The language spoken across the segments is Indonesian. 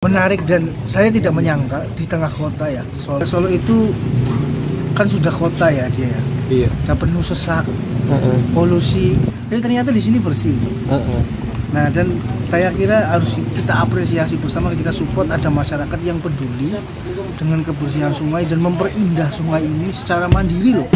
Menarik dan saya tidak menyangka di tengah kota ya. Solo itu kan sudah kota ya dia ya. Iya. Udah penuh sesak, polusi. Tapi ternyata di sini bersih. Nah, dan saya kira harus kita apresiasi bersama, kita support ada masyarakat yang peduli dengan kebersihan sungai dan memperindah sungai ini secara mandiri loh.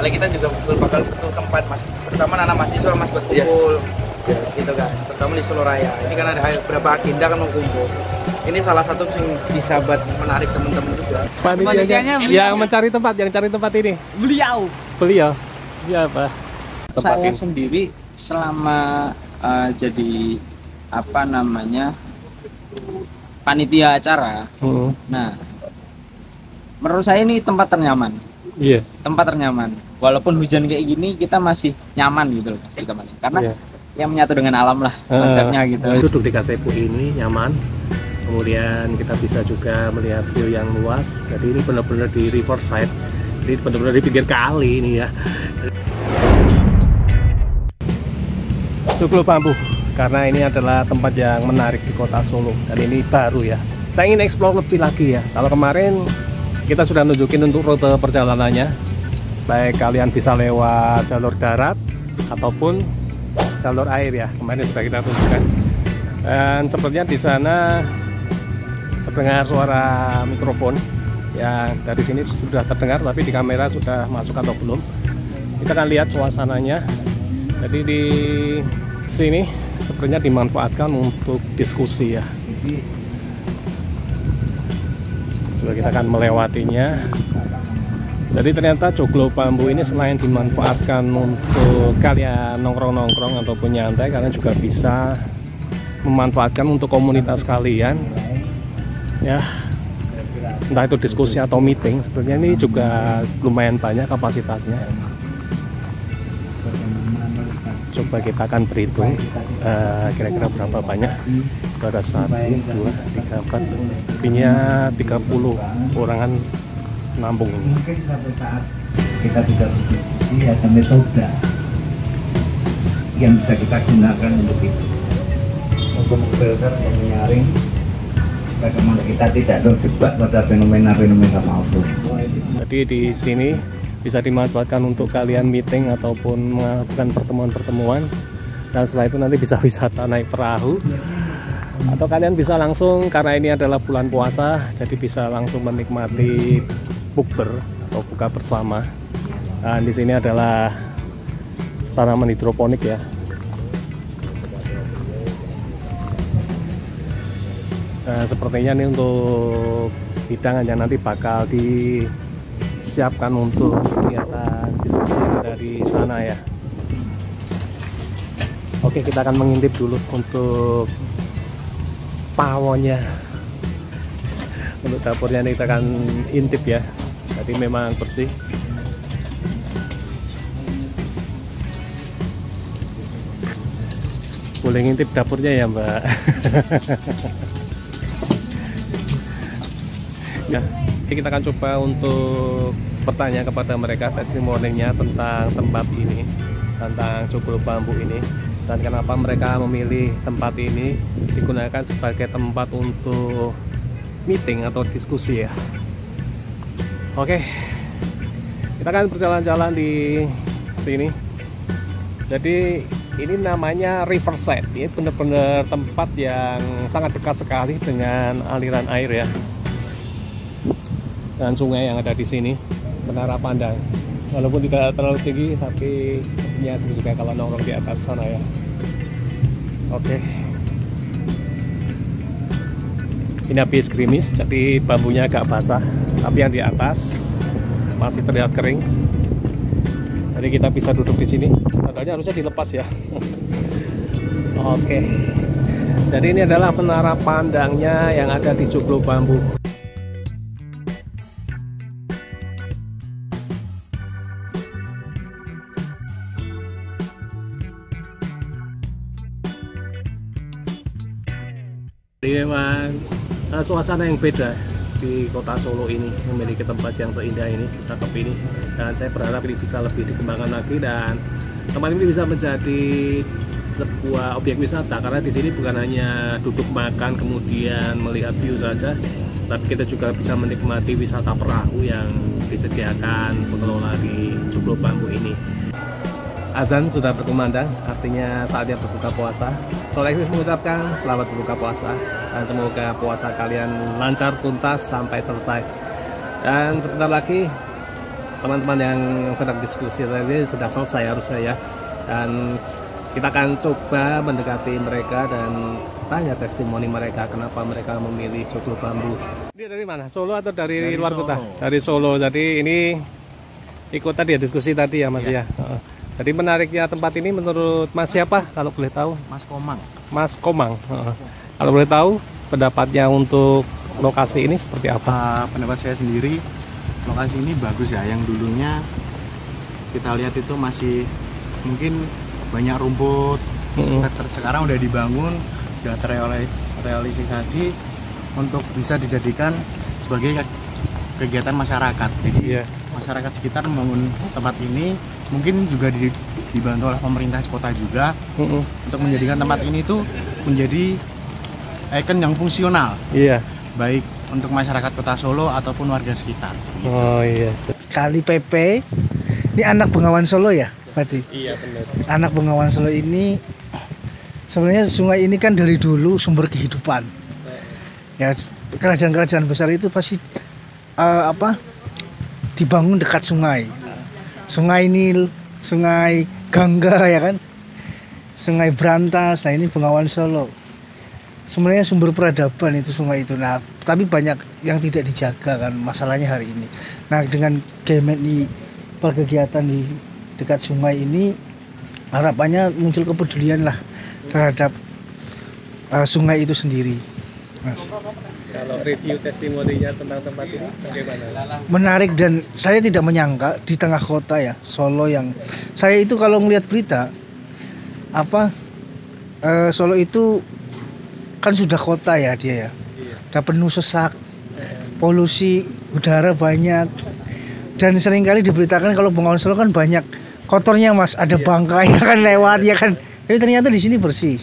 Kita juga bakal betul tempat mas, terutama anak mahasiswa mas buat kumpul, gitu kan, terutama di Solo Raya. Ini kan ada beberapa agenda kan mau kumpul. Ini salah satu yang bisa buat menarik teman-teman juga. Panitianya yang mencari tempat, yang cari tempat ini. Beliau. Iya apa? Tempat Saya ini sendiri selama jadi apa namanya panitia acara. Nah, menurut saya ini tempat ternyaman. Iya. Tempat ternyaman. Walaupun hujan kayak gini kita masih nyaman gitu loh kita masih. Karena yang menyatu dengan alam lah konsepnya gitu. Duduk di Kasepu ini nyaman. Kemudian kita bisa juga melihat view yang luas. Jadi ini benar-benar di riverside. Jadi benar-benar di pinggir kali ini ya. Joglo Bambu karena ini adalah tempat yang menarik di kota Solo dan ini baru ya. Saya ingin explore lebih lagi ya. Kalau kemarin kita sudah nunjukin untuk rute perjalanannya, baik kalian bisa lewat jalur darat ataupun jalur air ya. Kemarin sudah kita tunjukkan. Dan sepertinya di sana terdengar suara mikrofon yang dari sini sudah terdengar, tapi di kamera sudah masuk atau belum. Kita akan lihat suasananya. Jadi di sini sepertinya dimanfaatkan untuk diskusi ya. Kita akan melewatinya. Jadi ternyata Joglo Bambu ini selain dimanfaatkan untuk kalian nongkrong-nongkrong ataupun nyantai, kalian juga bisa memanfaatkan untuk komunitas kalian ya, entah itu diskusi atau meeting. Sebenarnya ini juga lumayan banyak kapasitasnya. Coba kita akan berhitung kira-kira berapa banyak. Ada 1, 2, 3, 4, sepertinya 30 orangan nampung ini. Mungkin satu saat kita bisa berdiskusi, ada metode yang bisa kita gunakan untuk itu, untuk memfilter, menyaring bagaimana kita tidak terjebak pada fenomena-fenomena palsu. Jadi di sini bisa dimanfaatkan untuk kalian meeting ataupun melakukan pertemuan-pertemuan, dan setelah itu nanti bisa wisata naik perahu. Atau kalian bisa langsung, karena ini adalah bulan puasa, jadi bisa langsung menikmati bukber atau buka bersama. Nah, di sini adalah tanaman hidroponik ya. Nah, sepertinya ini untuk hidangan yang nanti bakal disiapkan untuk kegiatan diskusi yang ada di sana ya. Oke, kita akan mengintip dulu untuk pawonnya. Untuk dapurnya ini kita akan intip ya. Jadi memang bersih. Boleh ngintip dapurnya ya Mbak. Ya, kita akan coba untuk bertanya kepada mereka testimoninya tentang tempat ini, tentang Joglo Bambu ini, dan kenapa mereka memilih tempat ini digunakan sebagai tempat untuk meeting atau diskusi ya. Oke, kita akan berjalan-jalan di sini. Jadi ini namanya riverside. Ini benar-benar tempat yang sangat dekat sekali dengan aliran air ya, dan sungai yang ada di sini. Menara pandang, walaupun tidak terlalu tinggi, tapi sepertinya juga kalau nongkrong di atas sana ya. Oke. Ini habis gerimis, jadi bambunya agak basah, tapi yang di atas masih terlihat kering. Jadi kita bisa duduk di sini. Sandalnya harusnya dilepas ya. Oke. Jadi ini adalah menara pandangnya yang ada di Joglo Bambu. Jadi Jadi memang suasana yang beda di kota Solo ini, memiliki tempat yang seindah ini, secakep ini, dan saya berharap ini bisa lebih dikembangkan lagi dan tempat ini bisa menjadi sebuah objek wisata, karena di sini bukan hanya duduk makan kemudian melihat view saja, tapi kita juga bisa menikmati wisata perahu yang disediakan pengelola di Joglo Bambu ini. Adzan sudah berkumandang, artinya saatnya berbuka puasa. Solexis mengucapkan selamat berbuka puasa dan semoga puasa kalian lancar tuntas sampai selesai. Dan sebentar lagi teman-teman yang sedang diskusi tadi sudah selesai harusnya ya. Dan kita akan coba mendekati mereka dan tanya testimoni mereka kenapa mereka memilih Joglo Bambu. Dia dari mana? Solo atau dari luar kota? Dari Solo. Jadi ini ikut tadi ya diskusi tadi ya Mas ya. Jadi menariknya tempat ini menurut Mas siapa kalau boleh tahu? Mas Komang. Mas Komang. Kalau boleh tahu pendapatnya untuk lokasi ini seperti apa? Pendapat saya sendiri, lokasi ini bagus ya. Yang dulunya kita lihat itu masih mungkin banyak rumput. Sekarang udah dibangun, udah terrealisasi untuk bisa dijadikan sebagai kegiatan masyarakat. Jadi masyarakat sekitar membangun tempat ini, mungkin juga dibantu oleh pemerintah kota juga untuk menjadikan tempat ini tuh menjadi ikon yang fungsional. Iya. Baik untuk masyarakat kota Solo ataupun warga sekitar. Oh iya. Kali PP ini anak Bengawan Solo ya, berarti. Iya benar. Anak Bengawan Solo ini sebenarnya sungai ini kan dari dulu sumber kehidupan. Ya, kerajaan-kerajaan besar itu pasti dibangun dekat sungai. Sungai Nil, Sungai Gangga ya kan, Sungai Brantas. Nah ini Bengawan Solo. Sebenarnya sumber peradaban itu sungai itu. Nah tapi banyak yang tidak dijaga kan masalahnya hari ini. Nah dengan GMNI perkegiatan di dekat sungai ini, harapannya muncul kepedulian lah terhadap sungai itu sendiri, Mas. Kalau review testimoninya tentang tempat ini bagaimana? Menarik dan saya tidak menyangka di tengah kota ya Solo yang saya itu kalau ngelihat berita Solo itu kan sudah kota ya dia ya, udah penuh sesak, polusi udara banyak, dan seringkali diberitakan kalau Bengawan Solo kan banyak kotornya Mas, ada bangkai kan lewat ya kan, tapi ternyata di sini bersih.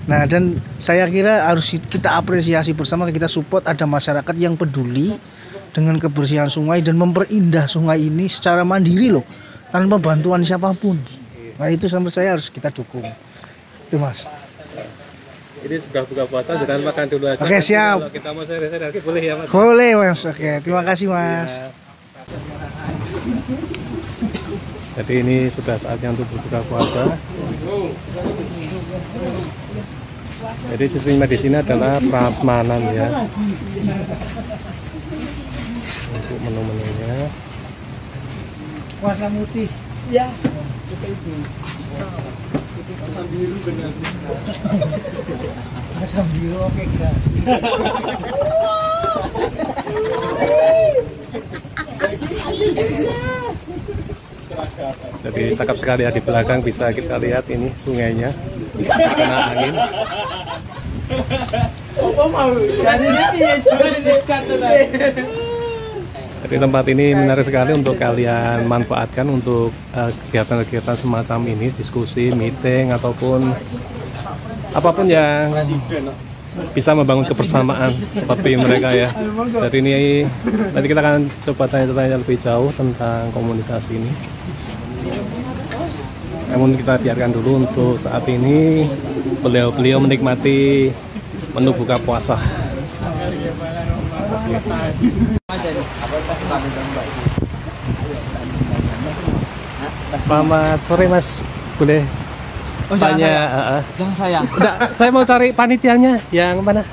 Nah dan saya kira harus kita apresiasi bersama, kita support ada masyarakat yang peduli dengan kebersihan sungai dan memperindah sungai ini secara mandiri loh, tanpa bantuan siapapun. Nah itu sampai saya harus kita dukung. Itu Mas. Ini sudah buka puasa, jangan makan dulu aja. Oke siap. Kalau kita mau share-share lagi boleh ya Mas? Boleh Mas. Oke terima kasih Mas. Ya. Jadi ini sudah saatnya untuk berbuka puasa. Jadi sistemnya di sini adalah prasmanan ya. Untuk menu-menunya. Puasa mutih. Ya. Asam biru benar. Asam biru oke guys. Jadi cakep sekali ya, di belakang bisa kita lihat ini sungainya kena angin. Jadi tempat ini menarik sekali untuk kalian manfaatkan untuk kegiatan-kegiatan semacam ini, diskusi, meeting ataupun apapun yang bisa membangun kebersamaan seperti mereka ya. Jadi ini nanti kita akan coba tanya-tanya lebih jauh tentang komunitas ini. Namun kita biarkan dulu untuk saat ini beliau menikmati menu buka puasa. Selamat sore Mas, boleh tanya? Jangan saya. Enggak, saya mau cari panitianya yang mana?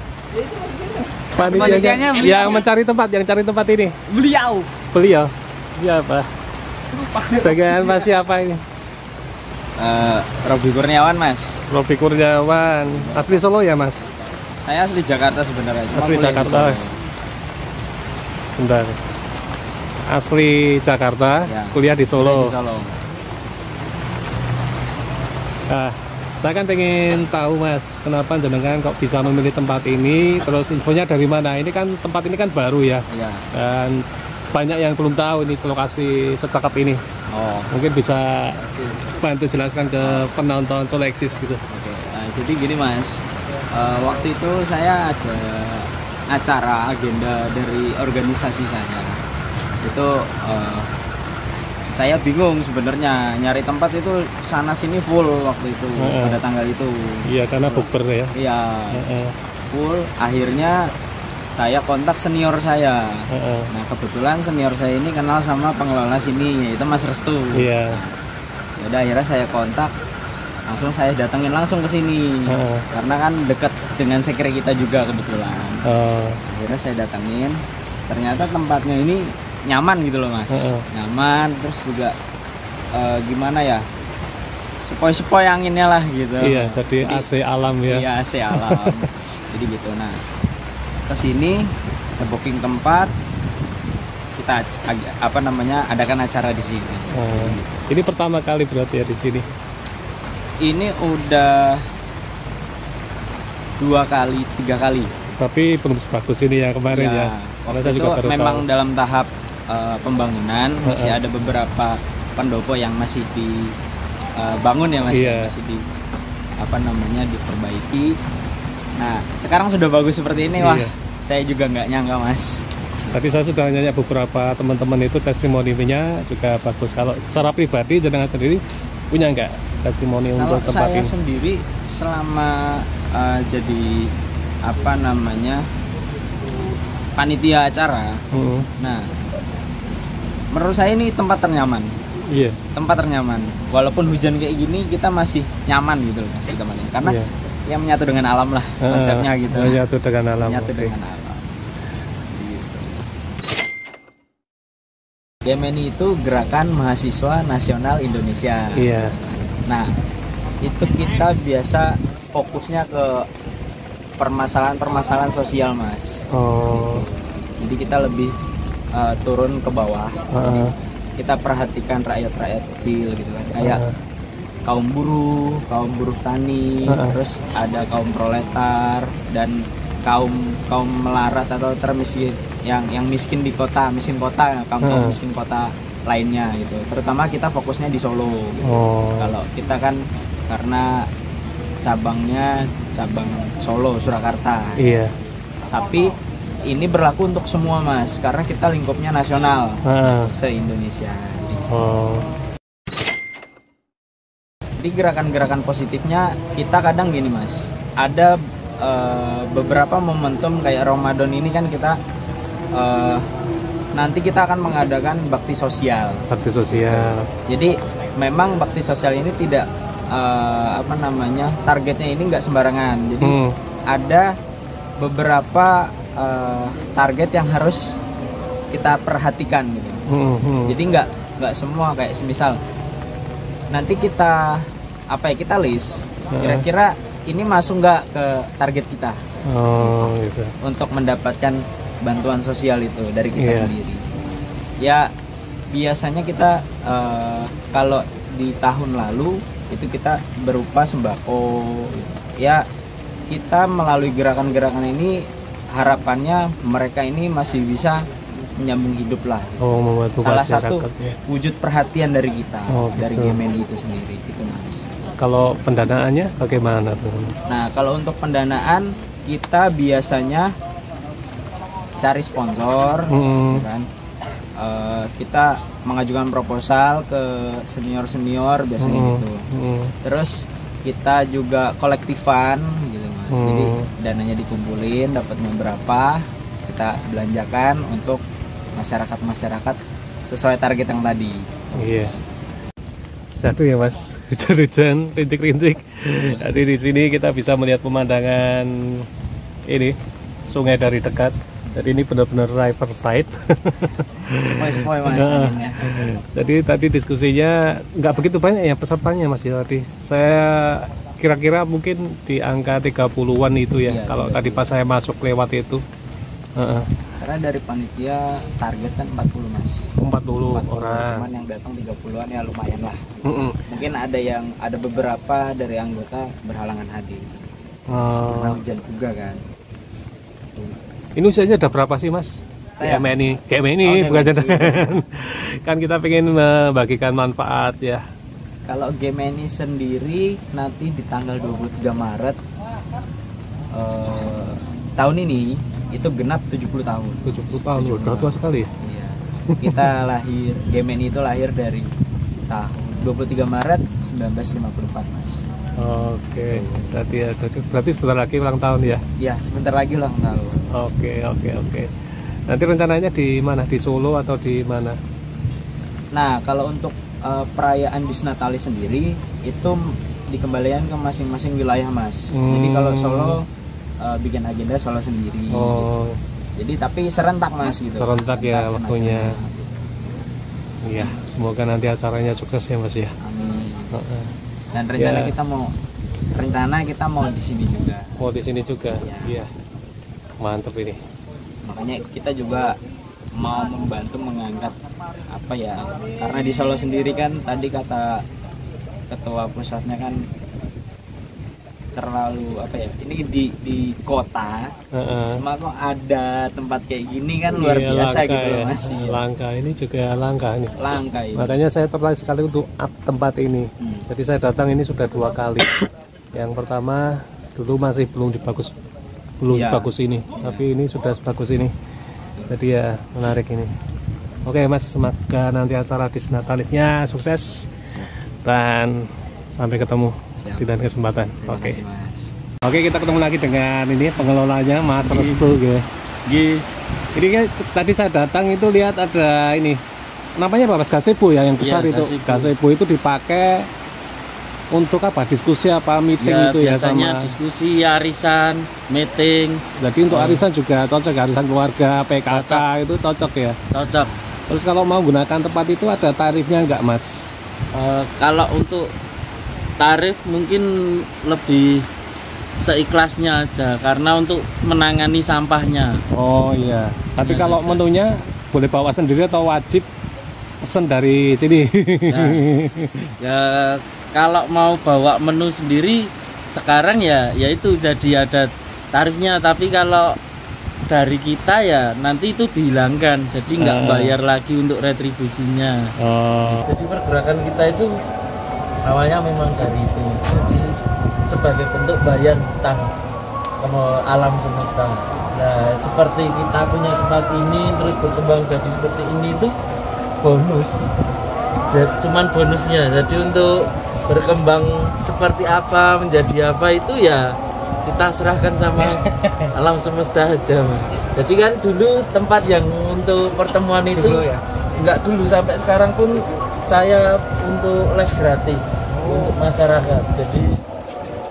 Panitianya yang mencari tempat, yang cari tempat ini. Beliau. Iya Pak. Dengan Mas siapa ini? Robi Kurniawan Mas. Robi Kurniawan. Asli Solo ya Mas? Saya asli Jakarta sebenarnya. Asli Jakarta. Bentar. Asli Jakarta, ya. Kuliah di Solo. Di Solo. Nah, Saya kan pengen tahu Mas, kenapa jenengan kok bisa memilih tempat ini, terus infonya dari mana? Ini kan tempat ini kan baru ya, Iya. dan banyak yang belum tahu ini lokasi secakap ini. Oh, Mungkin bisa bantu jelaskan ke penonton Solo Exis gitu. oke. Jadi gini Mas, waktu itu saya ada acara agenda dari organisasi saya. Itu saya bingung sebenarnya nyari tempat itu sana sini full waktu itu pada tanggal itu. Iya, karena bukber ya. Iya, full. Akhirnya saya kontak senior saya. Nah kebetulan senior saya ini kenal sama pengelola sini, yaitu Mas Restu. Iya. Yaudah akhirnya saya kontak, langsung saya datengin langsung ke sini. Karena kan dekat dengan sekre kita juga kebetulan. Akhirnya saya datengin, ternyata tempatnya ini nyaman gitu loh Mas. Nyaman, terus juga gimana ya, sepoi-sepoi anginnya lah gitu. Iya, jadi AC alam ya. Iya, AC alam. Jadi gitu. Nah kesini kita booking tempat, kita adakan acara di sini. Ini pertama kali berarti ya di sini. Ini udah 2 kali 3 kali. Tapi belum sebagus ini ya kemarin ya. Waktu Saya itu juga baru memang tahu. dalam tahap pembangunan, masih ada beberapa pendopo yang masih dibangun ya, masih diperbaiki. Nah sekarang sudah bagus seperti ini. Wah, saya juga nggak nyangka Mas. Tadi saya sudah nanya beberapa teman-teman itu testimoninya juga bagus. Kalau secara pribadi jenengan sendiri punya nggak testimoni Kalau untuk tempat saya ini? sendiri selama jadi panitia acara, nah menurut saya ini tempat ternyaman. Iya. Tempat ternyaman. Walaupun hujan kayak gini kita masih nyaman gitu loh Mas, teman. Karena yang menyatu dengan alam lah konsepnya gitu. Menyatu dengan alam. Menyatu Oke. dengan alam. GMNI itu Gerakan Mahasiswa Nasional Indonesia. Iya. Nah, itu kita biasa fokusnya ke permasalahan-permasalahan sosial, Mas. Oh. Jadi kita lebih turun ke bawah. Jadi kita perhatikan rakyat-rakyat kecil gitu kan. Kayak kaum buruh tani, terus ada kaum proletar dan kaum melarat atau termiskin yang miskin di kota, miskin kota, kaum miskin kota lainnya gitu. Terutama kita fokusnya di Solo gitu. Kalau kita kan karena cabang Solo, Surakarta. Iya. Tapi ini berlaku untuk semua, Mas, karena kita lingkupnya nasional se-Indonesia. Jadi gerakan-gerakan positifnya kita kadang gini, Mas. Ada beberapa momentum kayak Ramadan ini kan kita nanti kita akan mengadakan bakti sosial. Bakti sosial. Jadi memang bakti sosial ini tidak targetnya ini nggak sembarangan. Jadi ada beberapa target yang harus kita perhatikan gitu. Jadi nggak semua kayak semisal nanti kita list kira-kira ini masuk nggak ke target kita Gitu. untuk mendapatkan bantuan sosial itu dari kita sendiri. Ya biasanya kita kalau di tahun lalu itu kita berupa sembako gitu. Ya kita melalui gerakan-gerakan ini harapannya mereka ini masih bisa menyambung hidup lah. Salah satu wujud perhatian dari kita, dari GMNI itu sendiri, gitu Mas. Kalau pendanaannya bagaimana tuh? Nah kalau untuk pendanaan kita biasanya cari sponsor, ya kan? Kita mengajukan proposal ke senior biasanya gitu. Terus kita juga kolektifan gitu Mas. Jadi dananya dikumpulin, dapatnya berapa, kita belanjakan untuk masyarakat sesuai target yang tadi. Iya. Satu ya Mas, hujan-hujan, rintik-rintik. Jadi di sini kita bisa melihat pemandangan ini sungai dari dekat. Jadi ini benar-benar riverside. Sepoi-sepoi Mas. Jadi tadi diskusinya nggak begitu banyak ya pesertanya Mas ya tadi. Saya kira-kira mungkin di angka 30-an itu ya. Kalau tadi pas saya masuk lewat itu. Karena dari panitia target kan 40 mas. 40 orang. Cuman yang datang 30-an ya lumayan lah. Mungkin ada beberapa dari anggota berhalangan hadir. Karena hujan juga kan. Ini usianya udah berapa sih mas? GMI bukan cadangan. Kan kita pengen membagikan manfaat ya. Kalau GMI sendiri nanti di tanggal 23 Maret tahun ini itu genap 70 tahun. 70 tahun, udah tua sekali ya? Iya. Kita lahir, GMI itu lahir dari tahun 23 Maret 1954 mas. Oke, berarti sebentar lagi ulang tahun ya? Iya, sebentar lagi ulang tahun. Oke. Nanti rencananya di mana? Di Solo atau di mana? Nah, kalau untuk perayaan Disnatalis sendiri itu dikembalikan ke masing-masing wilayah mas. Jadi kalau Solo bikin agenda Solo sendiri. Gitu. Jadi tapi serentak mas gitu. Serentak ya waktunya. Iya, semoga nanti acaranya sukses ya mas ya. Amin. Dan rencana kita mau di sini juga. Mau di sini juga. Iya. Mantap ini. Makanya kita juga mau membantu mengangkat apa ya? Karena di Solo sendiri kan tadi kata ketua pusatnya kan terlalu apa ya? Ini di kota. Cuma kok ada tempat kayak gini kan luar biasa langka, gitu ya. Mas. Langka ini juga langka nih. Langka ini. Makanya saya tertarik sekali untuk tempat ini. Jadi saya datang ini sudah 2 kali. Yang pertama dulu masih belum bagus ini, tapi ini sudah sebagus ini. Jadi ya menarik ini. Oke mas, semoga nanti acara Disnatalisnya sukses dan sampai ketemu di lain kesempatan. Oke, kita ketemu lagi dengan ini pengelolanya Mas Restu ya. Ini kan tadi saya datang itu lihat ada ini namanya apa mas, gazebo ya yang besar itu. Gazebo itu dipakai untuk apa? Diskusi apa meeting ya, itu ya sama diskusi, arisan, meeting. Jadi untuk arisan juga cocok, arisan keluarga, PKK itu cocok ya. Cocok. Terus kalau mau gunakan tempat itu ada tarifnya enggak mas? Kalau untuk tarif mungkin lebih seikhlasnya aja karena untuk menangani sampahnya. Oh iya. Tapi kalau menunya boleh bawa sendiri atau wajib pesen dari sini? Ya kalau mau bawa menu sendiri sekarang ya itu jadi ada tarifnya, tapi kalau dari kita ya nanti itu dihilangkan, jadi nggak bayar lagi untuk retribusinya. Jadi pergerakan kita itu awalnya memang dari itu, jadi sebagai bentuk bayar hutang sama alam semesta. Nah seperti kita punya tempat ini terus berkembang jadi seperti ini itu bonus, jadi cuman bonusnya. Jadi untuk berkembang seperti apa, menjadi apa itu ya kita serahkan sama alam semesta aja mas. Jadi kan dulu tempat yang untuk pertemuan itu dulu ya? Enggak dulu, sampai sekarang pun saya untuk les gratis untuk masyarakat. Jadi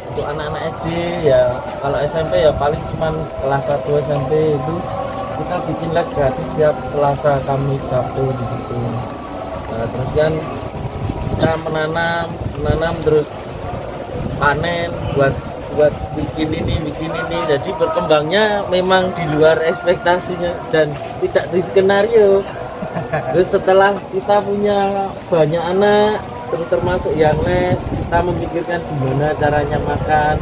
untuk anak-anak SD ya, kalau SMP ya paling cuman kelas 1 SMP itu kita bikin les gratis setiap Selasa, Kamis, Sabtu di situ. Nah, terus kan kita menanam terus panen buat bikin ini. Jadi berkembangnya memang di luar ekspektasinya dan tidak di skenario. Terus setelah kita punya banyak anak, terus termasuk yang les, kita memikirkan gimana caranya makan.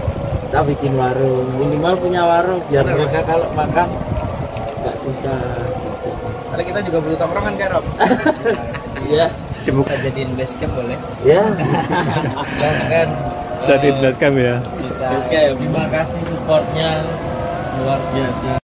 Kita bikin warung, minimal punya warung biar mereka kalau makan nggak susah gitu. Karena kita juga butuh tongkrongan kan Rob? Iya. Kita jadiin basecamp boleh? Ya. Kan Jadiin basecamp ya. bisa. Terima kasih supportnya luar biasa.